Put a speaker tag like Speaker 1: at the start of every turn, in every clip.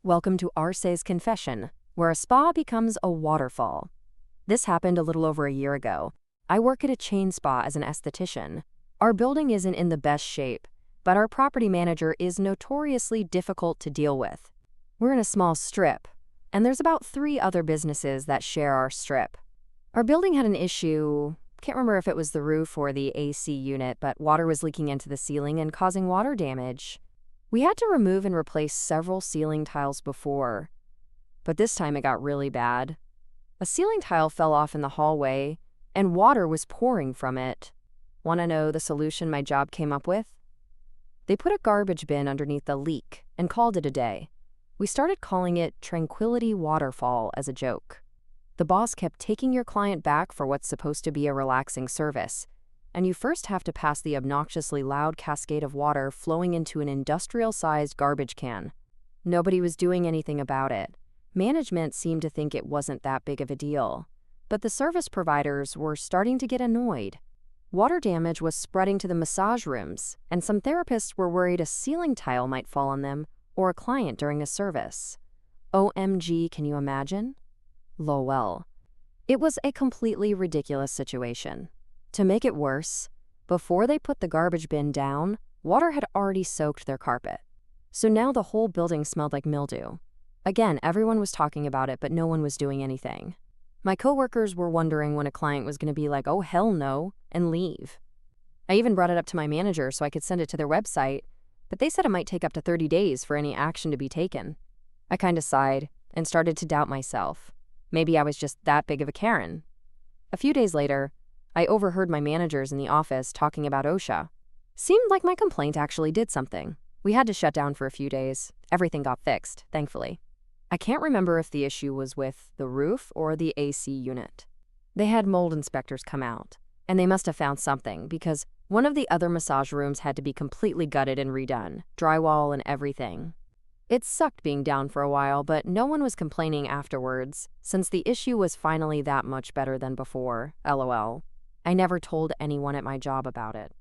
Speaker 1: Welcome to Arce's Confession, where a spa becomes a waterfall. This happened a little over a year ago. I work at a chain spa as an esthetician. Our building isn't in the best shape, but our property manager is notoriously difficult to deal with. We're in a small strip, and there's about 3 other businesses that share our strip. Our building had an issue. Can't remember if it was the roof or the AC unit, but water was leaking into the ceiling and causing water damage. We had to remove and replace several ceiling tiles before, but this time it got really bad. A ceiling tile fell off in the hallway, and water was pouring from it. Want to know the solution my job came up with? They put a garbage bin underneath the leak and called it a day. We started calling it Tranquility Waterfall as a joke. The boss kept taking your client back for what's supposed to be a relaxing service, and you first have to pass the obnoxiously loud cascade of water flowing into an industrial-sized garbage can. Nobody was doing anything about it. Management seemed to think it wasn't that big of a deal, but the service providers were starting to get annoyed. Water damage was spreading to the massage rooms, and some therapists were worried a ceiling tile might fall on them or a client during a service. OMG, can you imagine? Lol. It was a completely ridiculous situation. To make it worse, before they put the garbage bin down, water had already soaked their carpet. So now the whole building smelled like mildew. Again, everyone was talking about it, but no one was doing anything. My coworkers were wondering when a client was going to be like, oh hell no, and leave. I even brought it up to my manager so I could send it to their website, but they said it might take up to 30 days for any action to be taken. I kind of sighed and started to doubt myself. Maybe I was just that big of a Karen. A few days later, I overheard my managers in the office talking about OSHA. Seemed like my complaint actually did something. We had to shut down for a few days. Everything got fixed, thankfully. I can't remember if the issue was with the roof or the AC unit. They had mold inspectors come out, and they must have found something because one of the other massage rooms had to be completely gutted and redone, drywall and everything. It sucked being down for a while, but no one was complaining afterwards, since the issue was finally that much better than before, LOL. I never told anyone at my job about it.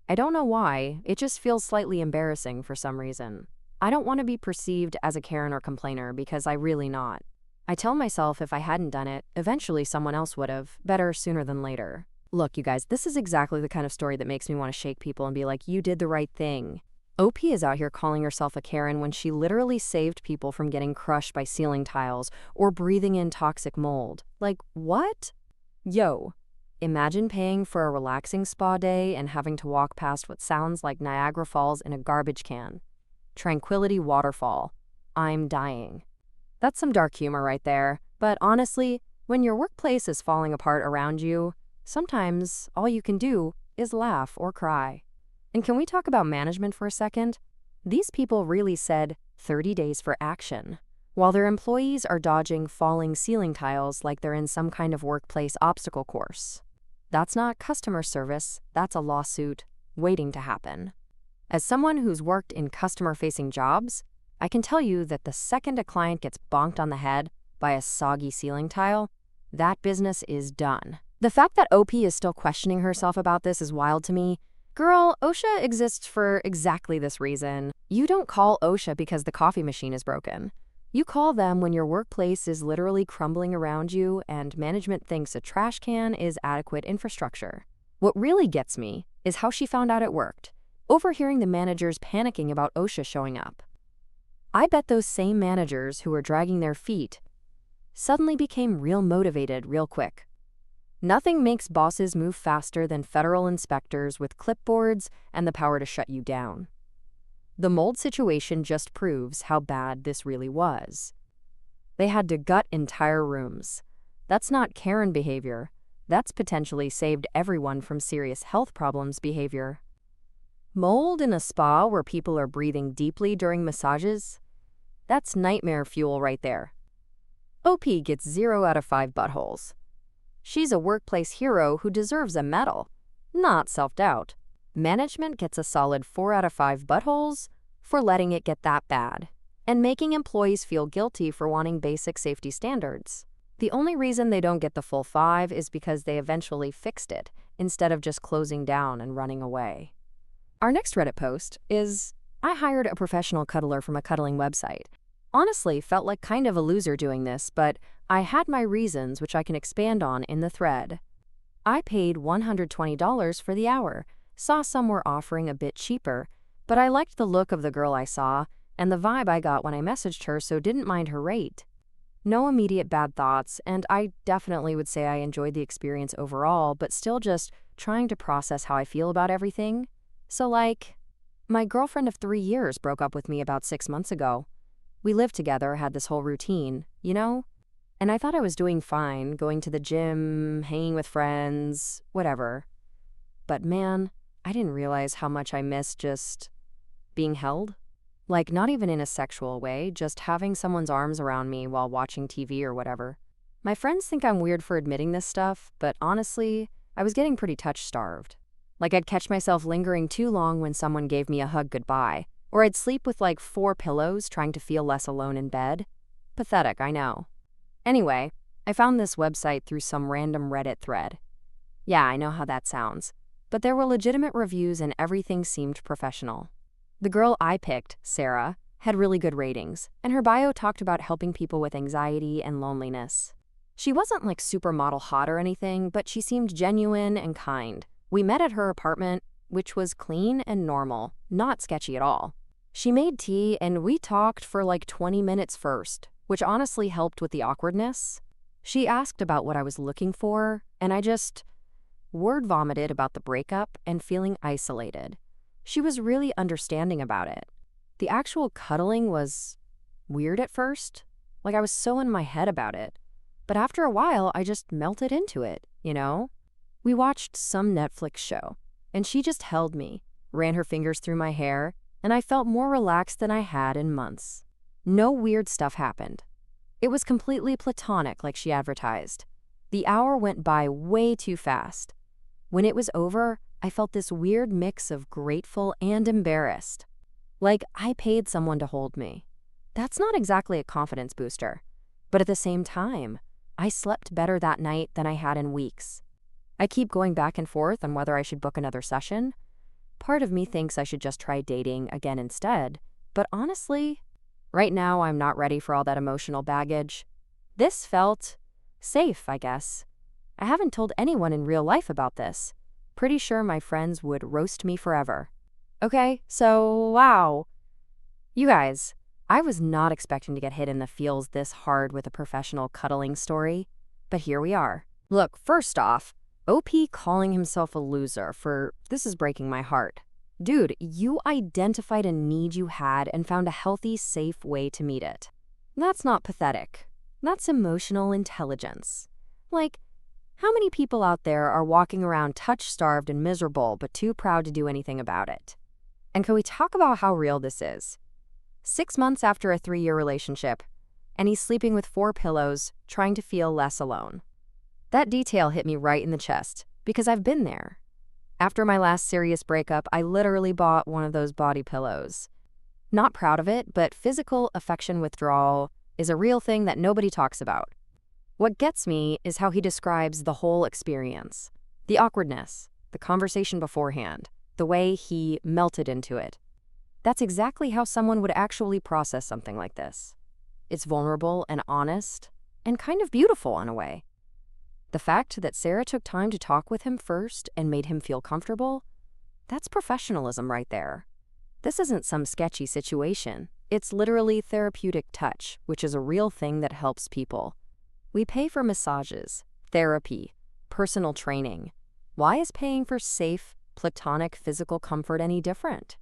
Speaker 1: I don't know why, it just feels slightly embarrassing for some reason. I don't want to be perceived as a Karen or complainer because I really not. I tell myself if I hadn't done it, eventually someone else would have, better sooner than later. Look, you guys, this is exactly the kind of story that makes me want to shake people and be like, you did the right thing. OP is out here calling herself a Karen when she literally saved people from getting crushed by ceiling tiles or breathing in toxic mold. Like, what? Yo. Imagine paying for a relaxing spa day and having to walk past what sounds like Niagara Falls in a garbage can. Tranquility Waterfall. I'm dying. That's some dark humor right there, but honestly, when your workplace is falling apart around you, sometimes all you can do is laugh or cry. And can we talk about management for a second? These people really said 30 days for action, while their employees are dodging falling ceiling tiles like they're in some kind of workplace obstacle course. That's not customer service, that's a lawsuit waiting to happen. As someone who's worked in customer-facing jobs, I can tell you that the second a client gets bonked on the head by a soggy ceiling tile, that business is done. The fact that OP is still questioning herself about this is wild to me. Girl, OSHA exists for exactly this reason. You don't call OSHA because the coffee machine is broken. You call them when your workplace is literally crumbling around you and management thinks a trash can is adequate infrastructure. What really gets me is how she found out it worked, overhearing the managers panicking about OSHA showing up. I bet those same managers who were dragging their feet suddenly became real motivated real quick. Nothing makes bosses move faster than federal inspectors with clipboards and the power to shut you down. The mold situation just proves how bad this really was. They had to gut entire rooms. That's not Karen behavior. That's potentially saved everyone from serious health problems behavior. Mold in a spa where people are breathing deeply during massages? That's nightmare fuel right there. OP gets 0 out of 5 buttholes. She's a workplace hero who deserves a medal, not self-doubt. Management gets a solid 4 out of 5 buttholes for letting it get that bad and making employees feel guilty for wanting basic safety standards. The only reason they don't get the full 5 is because they eventually fixed it instead of just closing down and running away. Our next Reddit post is, I hired a professional cuddler from a cuddling website. Honestly, felt like kind of a loser doing this, but I had my reasons which I can expand on in the thread. I paid $120 for the hour, saw some were offering a bit cheaper, but I liked the look of the girl I saw and the vibe I got when I messaged her, so didn't mind her rate. No immediate bad thoughts, and I definitely would say I enjoyed the experience overall, but still just trying to process how I feel about everything. So my girlfriend of 3 years broke up with me about 6 months ago. We lived together, had this whole routine, And I thought I was doing fine, going to the gym, hanging with friends, whatever. But man, I didn't realize how much I missed just being held. Not even in a sexual way, just having someone's arms around me while watching TV or whatever. My friends think I'm weird for admitting this stuff, but honestly, I was getting pretty touch-starved. I'd catch myself lingering too long when someone gave me a hug goodbye, or I'd sleep with 4 pillows trying to feel less alone in bed. Pathetic, I know. Anyway, I found this website through some random Reddit thread. Yeah, I know how that sounds, but there were legitimate reviews and everything seemed professional. The girl I picked, Sarah, had really good ratings, and her bio talked about helping people with anxiety and loneliness. She wasn't supermodel hot or anything, but she seemed genuine and kind. We met at her apartment, which was clean and normal, not sketchy at all. She made tea and we talked for 20 minutes first, which honestly helped with the awkwardness. She asked about what I was looking for, and I just word vomited about the breakup and feeling isolated. She was really understanding about it. The actual cuddling was weird at first, I was so in my head about it. But after a while, I just melted into it, We watched some Netflix show, and she just held me, ran her fingers through my hair, and I felt more relaxed than I had in months. No weird stuff happened. It was completely platonic like she advertised. The hour went by way too fast. When it was over, I felt this weird mix of grateful and embarrassed. I paid someone to hold me. That's not exactly a confidence booster. But at the same time, I slept better that night than I had in weeks. I keep going back and forth on whether I should book another session. Part of me thinks I should just try dating again instead. But honestly, right now I'm not ready for all that emotional baggage. This felt safe, I guess. I haven't told anyone in real life about this. Pretty sure my friends would roast me forever. Okay, so wow. You guys, I was not expecting to get hit in the feels this hard with a professional cuddling story, but here we are. Look, first off, OP calling himself a loser this is breaking my heart. Dude, you identified a need you had and found a healthy, safe way to meet it. That's not pathetic. That's emotional intelligence. How many people out there are walking around touch-starved and miserable but too proud to do anything about it? And can we talk about how real this is? 6 months after a 3-year relationship, and he's sleeping with 4 pillows, trying to feel less alone. That detail hit me right in the chest, because I've been there. After my last serious breakup, I literally bought one of those body pillows. Not proud of it, but physical affection withdrawal is a real thing that nobody talks about. What gets me is how he describes the whole experience. The awkwardness, the conversation beforehand, the way he melted into it. That's exactly how someone would actually process something like this. It's vulnerable and honest, and kind of beautiful in a way. The fact that Sarah took time to talk with him first and made him feel comfortable, that's professionalism right there. This isn't some sketchy situation. It's literally therapeutic touch, which is a real thing that helps people. We pay for massages, therapy, personal training. Why is paying for safe, platonic physical comfort any different?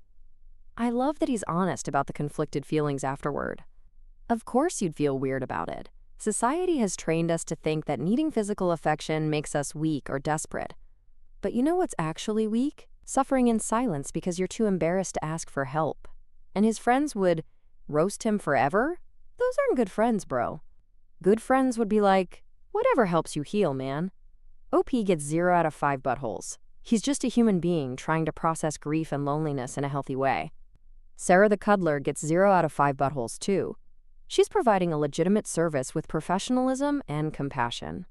Speaker 1: I love that he's honest about the conflicted feelings afterward. Of course you'd feel weird about it. Society has trained us to think that needing physical affection makes us weak or desperate. But you know what's actually weak? Suffering in silence because you're too embarrassed to ask for help. And his friends would roast him forever? Those aren't good friends, bro. Good friends would be like, whatever helps you heal, man. OP gets 0 out of 5 buttholes. He's just a human being trying to process grief and loneliness in a healthy way. Sarah the cuddler gets 0 out of 5 buttholes too. She's providing a legitimate service with professionalism and compassion.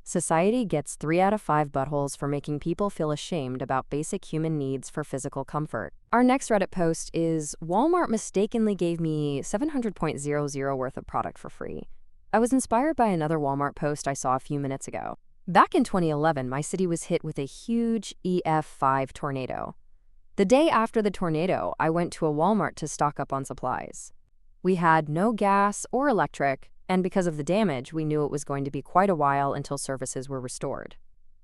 Speaker 1: Society gets 3 out of 5 buttholes for making people feel ashamed about basic human needs for physical comfort. Our next Reddit post is Walmart mistakenly gave me 700.00 worth of product for free. I was inspired by another Walmart post I saw a few minutes ago. Back in 2011, my city was hit with a huge EF5 tornado. The day after the tornado, I went to a Walmart to stock up on supplies. We had no gas or electric, and because of the damage, we knew it was going to be quite a while until services were restored.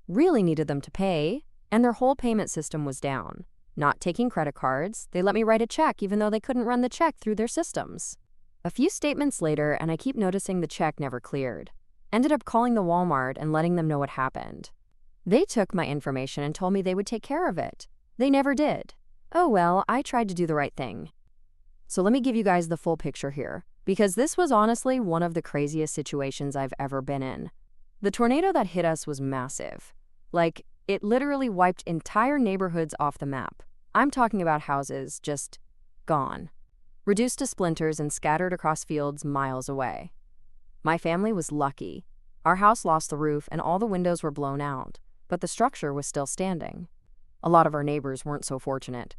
Speaker 1: Really needed them to pay, and their whole payment system was down. Not taking credit cards, they let me write a check even though they couldn't run the check through their systems. A few statements later, and I keep noticing the check never cleared. Ended up calling the Walmart and letting them know what happened. They took my information and told me they would take care of it. They never did. Oh well, I tried to do the right thing. So let me give you guys the full picture here, because this was honestly one of the craziest situations I've ever been in. The tornado that hit us was massive. Like, it literally wiped entire neighborhoods off the map. I'm talking about houses just gone, reduced to splinters and scattered across fields miles away. My family was lucky. Our house lost the roof and all the windows were blown out, but the structure was still standing. A lot of our neighbors weren't so fortunate.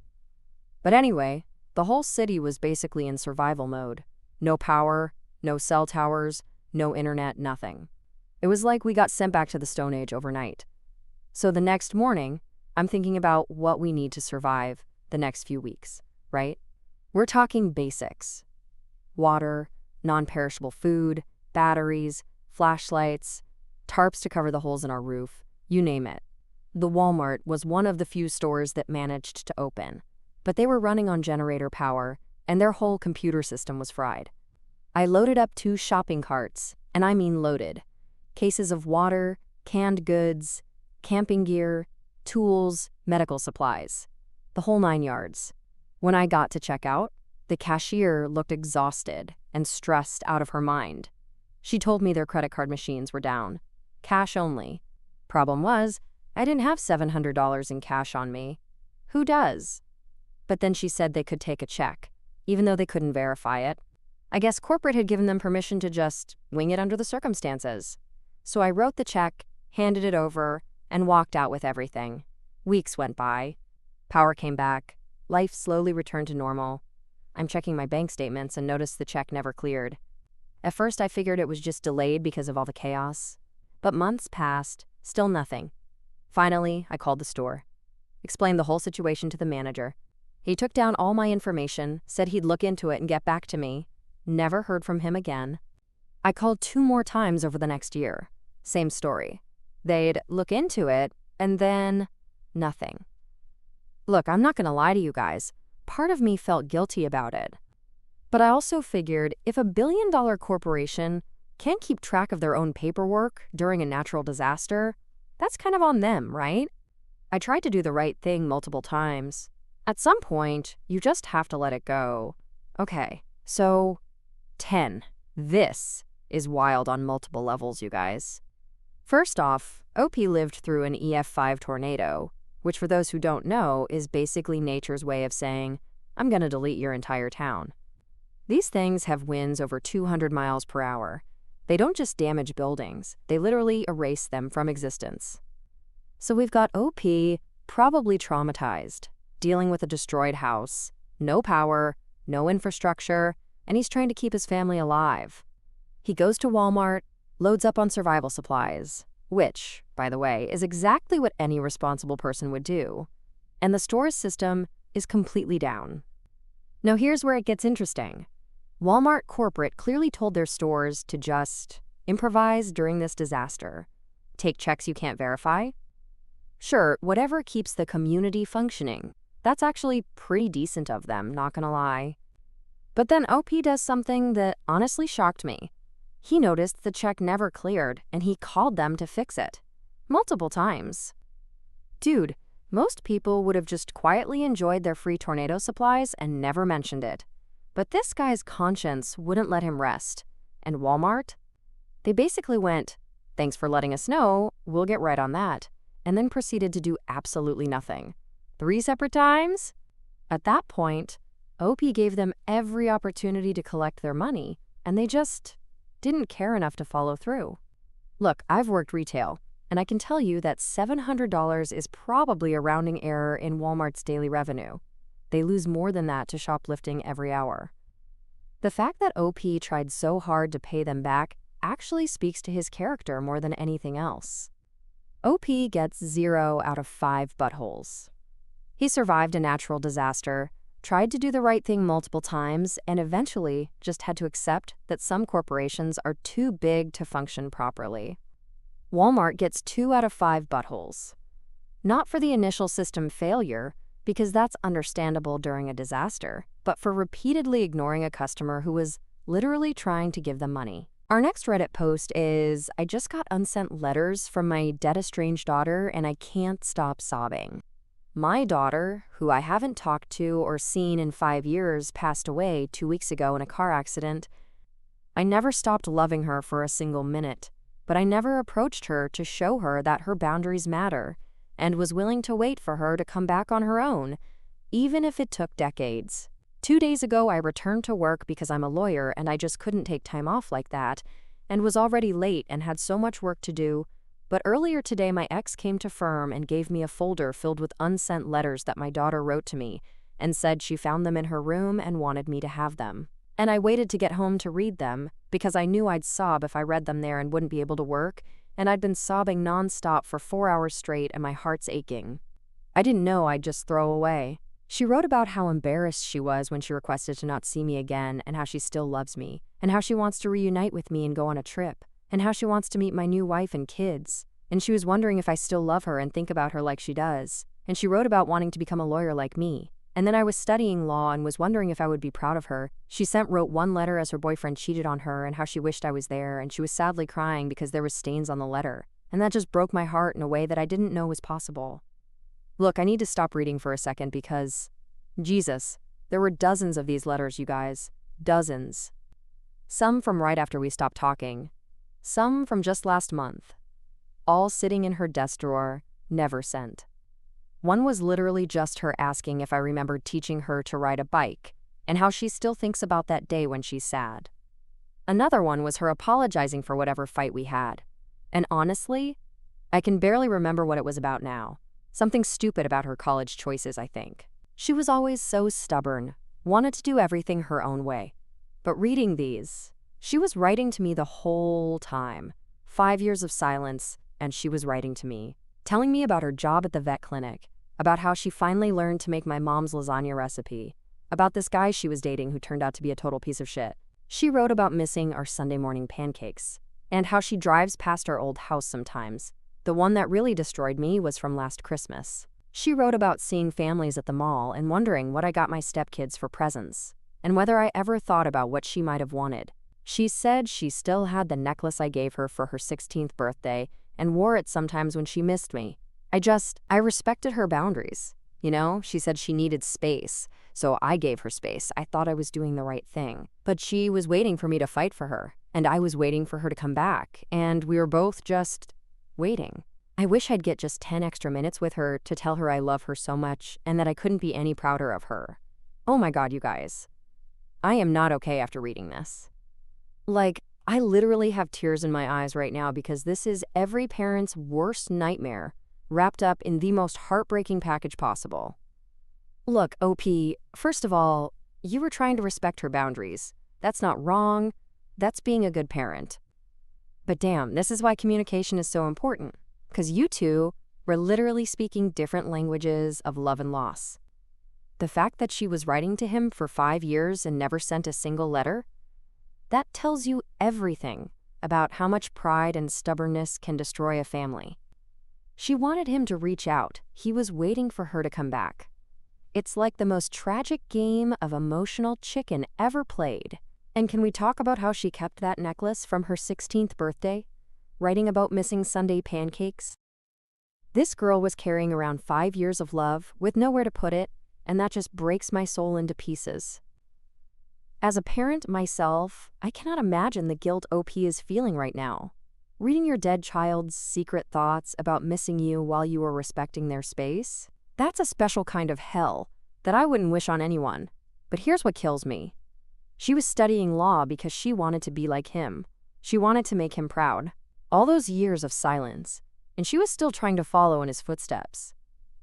Speaker 1: But anyway, the whole city was basically in survival mode. No power, no cell towers, no internet, nothing. It was like we got sent back to the Stone Age overnight. So the next morning, I'm thinking about what we need to survive the next few weeks, right? We're talking basics. Water, non-perishable food, batteries, flashlights, tarps to cover the holes in our roof, you name it. The Walmart was one of the few stores that managed to open, but they were running on generator power, and their whole computer system was fried. I loaded up 2 shopping carts, and I mean loaded. Cases of water, canned goods, camping gear, tools, medical supplies. The whole 9 yards. When I got to check out, the cashier looked exhausted and stressed out of her mind. She told me their credit card machines were down. Cash only. Problem was, I didn't have $700 in cash on me. Who does? But then she said they could take a check, even though they couldn't verify it. I guess corporate had given them permission to just wing it under the circumstances. So I wrote the check, handed it over, and walked out with everything. Weeks went by. Power came back. Life slowly returned to normal. I'm checking my bank statements and noticed the check never cleared. At first I figured it was just delayed because of all the chaos. But months passed, still nothing. Finally, I called the store. Explained the whole situation to the manager. He took down all my information, said he'd look into it and get back to me. Never heard from him again. I called 2 more times over the next year. Same story. They'd look into it, and then nothing. Look, I'm not gonna lie to you guys. Part of me felt guilty about it. But I also figured if a billion-dollar corporation can't keep track of their own paperwork during a natural disaster, that's kind of on them, right? I tried to do the right thing multiple times. At some point, you just have to let it go. Okay, so 10. This is wild on multiple levels, you guys. First off, OP lived through an EF5 tornado, which for those who don't know is basically nature's way of saying, I'm gonna delete your entire town. These things have winds over 200 miles per hour. They don't just damage buildings, they literally erase them from existence. So we've got OP, probably traumatized, dealing with a destroyed house, no power, no infrastructure, and he's trying to keep his family alive. He goes to Walmart, loads up on survival supplies, which, by the way, is exactly what any responsible person would do. And the store's system is completely down. Now here's where it gets interesting. Walmart corporate clearly told their stores to just improvise during this disaster. Take checks you can't verify? Sure, whatever keeps the community functioning. That's actually pretty decent of them, not gonna lie. But then OP does something that honestly shocked me. He noticed the check never cleared, and he called them to fix it. Multiple times. Dude, most people would have just quietly enjoyed their free tornado supplies and never mentioned it. But this guy's conscience wouldn't let him rest. And Walmart? They basically went, thanks for letting us know, we'll get right on that, and then proceeded to do absolutely nothing. 3 separate times? At that point, OP gave them every opportunity to collect their money, and they just didn't care enough to follow through. Look, I've worked retail, and I can tell you that $700 is probably a rounding error in Walmart's daily revenue. They lose more than that to shoplifting every hour. The fact that OP tried so hard to pay them back actually speaks to his character more than anything else. OP gets 0 out of 5 buttholes. He survived a natural disaster, tried to do the right thing multiple times, and eventually just had to accept that some corporations are too big to function properly. Walmart gets 2 out of 5 buttholes. Not for the initial system failure, because that's understandable during a disaster, but for repeatedly ignoring a customer who was literally trying to give them money. Our next Reddit post is, I just got unsent letters from my dead estranged daughter and I can't stop sobbing. My daughter, who I haven't talked to or seen in 5 years, passed away 2 weeks ago in a car accident. I never stopped loving her for a single minute, but I never approached her to show her that her boundaries matter and was willing to wait for her to come back on her own, even if it took decades. 2 days ago, I returned to work because I'm a lawyer and I just couldn't take time off like that, and was already late and had so much work to do. But earlier today, my ex came to firm and gave me a folder filled with unsent letters that my daughter wrote to me and said she found them in her room and wanted me to have them. And I waited to get home to read them because I knew I'd sob if I read them there and wouldn't be able to work, and I'd been sobbing nonstop for 4 hours straight and my heart's aching. I didn't know I'd just throw away. She wrote about how embarrassed she was when she requested to not see me again and how she still loves me, and how she wants to reunite with me and go on a trip, and how she wants to meet my new wife and kids. And she was wondering if I still love her and think about her like she does. And she wrote about wanting to become a lawyer like me. And then I was studying law and was wondering if I would be proud of her. She wrote one letter as her boyfriend cheated on her and how she wished I was there, and she was sadly crying because there was stains on the letter. And that just broke my heart in a way that I didn't know was possible. Look, I need to stop reading for a second because, Jesus, there were dozens of these letters, you guys. Dozens. Some from right after we stopped talking. Some from just last month. All sitting in her desk drawer, never sent. One was literally just her asking if I remembered teaching her to ride a bike, and how she still thinks about that day when she's sad. Another one was her apologizing for whatever fight we had. And honestly, I can barely remember what it was about now. Something stupid about her college choices, I think. She was always so stubborn, wanted to do everything her own way. But reading these, she was writing to me the whole time. 5 years of silence, and she was writing to me, telling me about her job at the vet clinic, about how she finally learned to make my mom's lasagna recipe, about this guy she was dating who turned out to be a total piece of shit. She wrote about missing our Sunday morning pancakes, and how she drives past our old house sometimes. The one that really destroyed me was from last Christmas. She wrote about seeing families at the mall and wondering what I got my stepkids for presents, and whether I ever thought about what she might have wanted. She said she still had the necklace I gave her for her 16th birthday and wore it sometimes when she missed me. I respected her boundaries. You know, she said she needed space, so I gave her space. I thought I was doing the right thing. But she was waiting for me to fight for her, and I was waiting for her to come back, and we were both just waiting. I wish I'd get just 10 extra minutes with her to tell her I love her so much and that I couldn't be any prouder of her. Oh my God, you guys. I am not okay after reading this. I literally have tears in my eyes right now because this is every parent's worst nightmare, wrapped up in the most heartbreaking package possible. Look, OP, first of all, you were trying to respect her boundaries. That's not wrong. That's being a good parent. But damn, this is why communication is so important. Because you two were literally speaking different languages of love and loss. The fact that she was writing to him for 5 years and never sent a single letter, that tells you everything about how much pride and stubbornness can destroy a family. She wanted him to reach out. He was waiting for her to come back. It's like the most tragic game of emotional chicken ever played. And can we talk about how she kept that necklace from her 16th birthday? Writing about missing Sunday pancakes? This girl was carrying around 5 years of love with nowhere to put it, and that just breaks my soul into pieces. As a parent myself, I cannot imagine the guilt OP is feeling right now. Reading your dead child's secret thoughts about missing you while you were respecting their space? That's a special kind of hell that I wouldn't wish on anyone. But here's what kills me. She was studying law because she wanted to be like him. She wanted to make him proud. All those years of silence, and she was still trying to follow in his footsteps.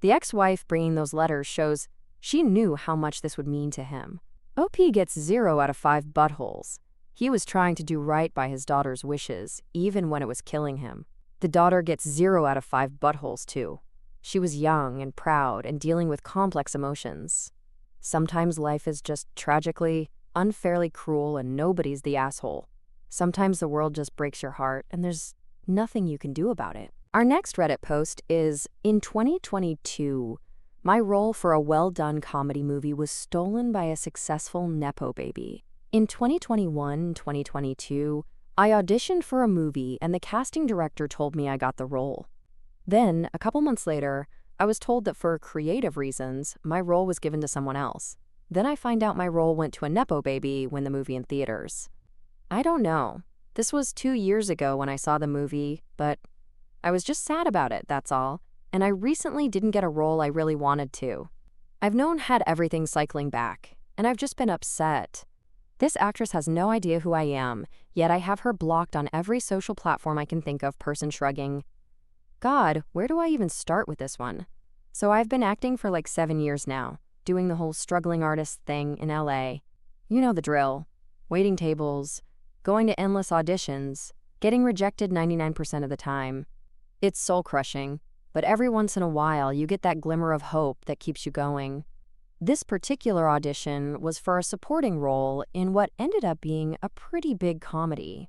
Speaker 1: The ex-wife bringing those letters shows she knew how much this would mean to him. OP gets 0 out of 5 buttholes. He was trying to do right by his daughter's wishes, even when it was killing him. The daughter gets 0 out of 5 buttholes, too. She was young and proud and dealing with complex emotions. Sometimes life is just tragically, unfairly cruel and nobody's the asshole. Sometimes the world just breaks your heart and there's nothing you can do about it. Our next Reddit post is, in 2022, my role for a well-done comedy movie was stolen by a successful Nepo baby. In 2021-2022, I auditioned for a movie and the casting director told me I got the role. Then, a couple months later, I was told that for creative reasons, my role was given to someone else. Then I find out my role went to a Nepo baby when the movie in theaters. I don't know. This was 2 years ago when I saw the movie, but I was just sad about it, that's all. And I recently didn't get a role I really wanted to. I've known had everything cycling back, and I've just been upset. This actress has no idea who I am, yet I have her blocked on every social platform I can think of, person shrugging. God, where do I even start with this one? So I've been acting for like 7 years now, doing the whole struggling artist thing in LA. You know the drill. Waiting tables, going to endless auditions, getting rejected 99% of the time. It's soul-crushing, but every once in a while you get that glimmer of hope that keeps you going. This particular audition was for a supporting role in what ended up being a pretty big comedy.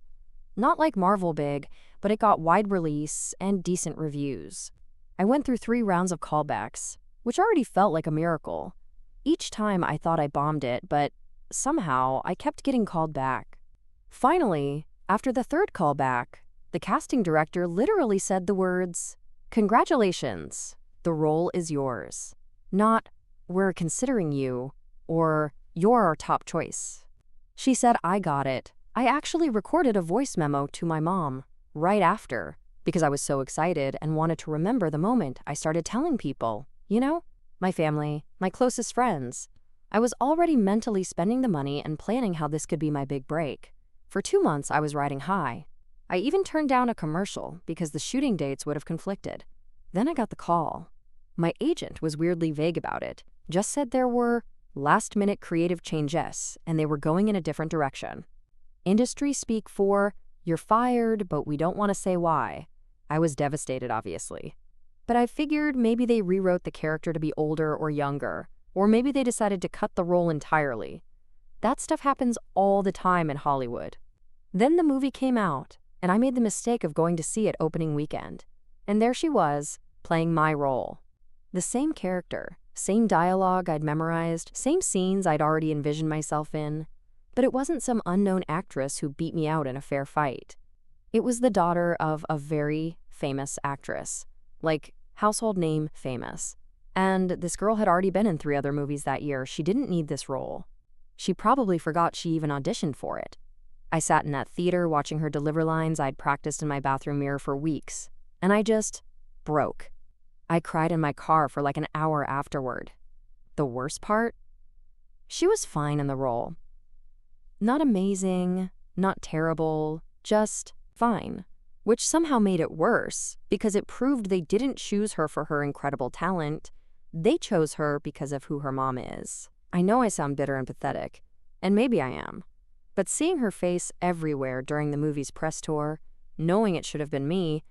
Speaker 1: Not like Marvel big, but it got wide release and decent reviews. I went through 3 rounds of callbacks, which already felt like a miracle. Each time I thought I bombed it, but somehow I kept getting called back. Finally, after the 3rd callback, the casting director literally said the words, "Congratulations, the role is yours." Not, "We're considering you," or "You're our top choice." She said I got it. I actually recorded a voice memo to my mom right after, because I was so excited and wanted to remember the moment I started telling people, my family, my closest friends. I was already mentally spending the money and planning how this could be my big break. For 2 months, I was riding high. I even turned down a commercial because the shooting dates would have conflicted. Then I got the call. My agent was weirdly vague about it, just said there were last-minute creative changes and they were going in a different direction. Industry speak for, "You're fired, but we don't want to say why." I was devastated, obviously. But I figured maybe they rewrote the character to be older or younger, or maybe they decided to cut the role entirely. That stuff happens all the time in Hollywood. Then the movie came out, and I made the mistake of going to see it opening weekend. And there she was, playing my role. The same character, same dialogue I'd memorized, same scenes I'd already envisioned myself in. But it wasn't some unknown actress who beat me out in a fair fight. It was the daughter of a very famous actress, like household name famous. And this girl had already been in 3 other movies that year. She didn't need this role. She probably forgot she even auditioned for it. I sat in that theater watching her deliver lines I'd practiced in my bathroom mirror for weeks, and I just broke. I cried in my car for like an hour afterward. The worst part? She was fine in the role. Not amazing, not terrible, just fine. Which somehow made it worse, because it proved they didn't choose her for her incredible talent. They chose her because of who her mom is. I know I sound bitter and pathetic, and maybe I am. But seeing her face everywhere during the movie's press tour, knowing it should have been me,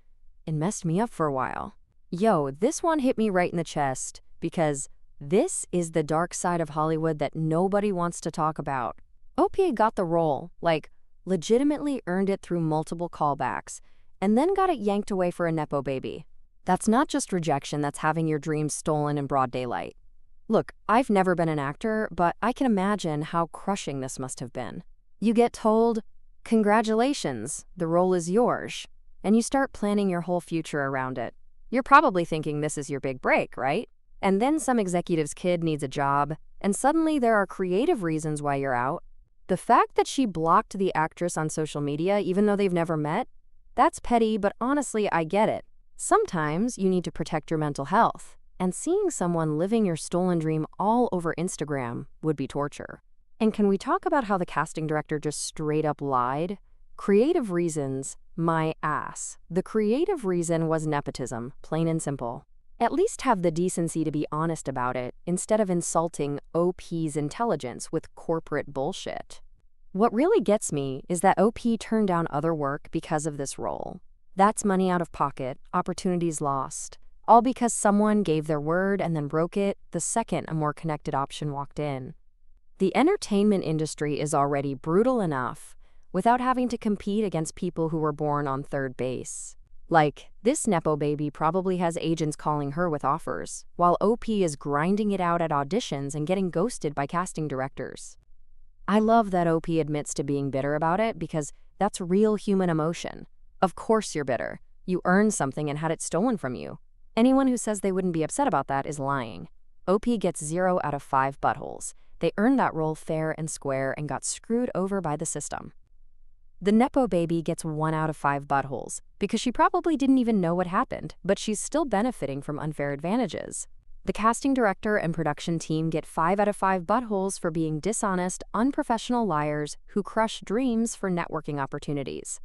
Speaker 1: it messed me up for a while. Yo, this one hit me right in the chest, because this is the dark side of Hollywood that nobody wants to talk about. OP got the role, legitimately earned it through multiple callbacks, and then got it yanked away for a Nepo baby. That's not just rejection, that's having your dreams stolen in broad daylight. Look, I've never been an actor, but I can imagine how crushing this must have been. You get told, "Congratulations, the role is yours," and you start planning your whole future around it. You're probably thinking this is your big break, right? And then some executive's kid needs a job, and suddenly there are creative reasons why you're out. The fact that she blocked the actress on social media even though they've never met, that's petty, but honestly, I get it. Sometimes you need to protect your mental health, and seeing someone living your stolen dream all over Instagram would be torture. And can we talk about how the casting director just straight up lied? Creative reasons, my ass. The creative reason was nepotism, plain and simple. At least have the decency to be honest about it, instead of insulting OP's intelligence with corporate bullshit. What really gets me is that OP turned down other work because of this role. That's money out of pocket, opportunities lost, all because someone gave their word and then broke it the second a more connected option walked in. The entertainment industry is already brutal enough without having to compete against people who were born on third base. Like, this Nepo baby probably has agents calling her with offers, while OP is grinding it out at auditions and getting ghosted by casting directors. I love that OP admits to being bitter about it because that's real human emotion. Of course you're bitter. You earned something and had it stolen from you. Anyone who says they wouldn't be upset about that is lying. OP gets 0 out of 5 buttholes. They earned that role fair and square and got screwed over by the system. The Nepo baby gets 1 out of 5 buttholes because she probably didn't even know what happened, but she's still benefiting from unfair advantages. The casting director and production team get 5 out of 5 buttholes for being dishonest, unprofessional liars who crush dreams for networking opportunities.